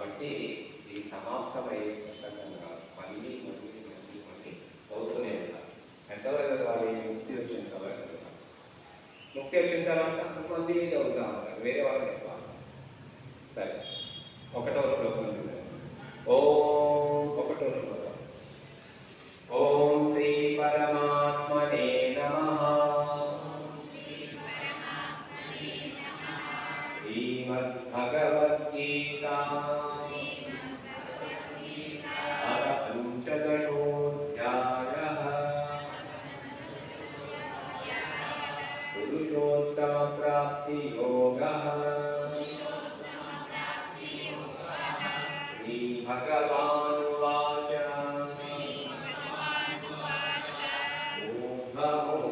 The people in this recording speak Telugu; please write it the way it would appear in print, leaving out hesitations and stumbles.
కాబట్టి ఇది సమాప్తమయ్యే పుస్తకం కాదు. మళ్ళీ మళ్ళీ మళ్ళీ మళ్ళీ చదువుతూనే ఉంటారు. ఎంతవరకు చదవాలి? ముక్తి వచ్చిన వరకు చదవాలి. ముక్తి వచ్చిన తర్వాత మళ్ళీ చదువుతా ఉంటారు, వేరే వాళ్ళకి చెప్పాలి. సరే, ఒకటవ శ్లోకం ఒకటో శ్లోకం. ఓం శ్రీ పరమాత్మనే నమః. శ్రీమద్భగవద్గీతా అథ పంచదశోऽధ్యాయः. పురుషోత్తమప్రాప్తియోగः. శ్రీభగవానువాచ. ऊर्ध्वमूलमदशाकम्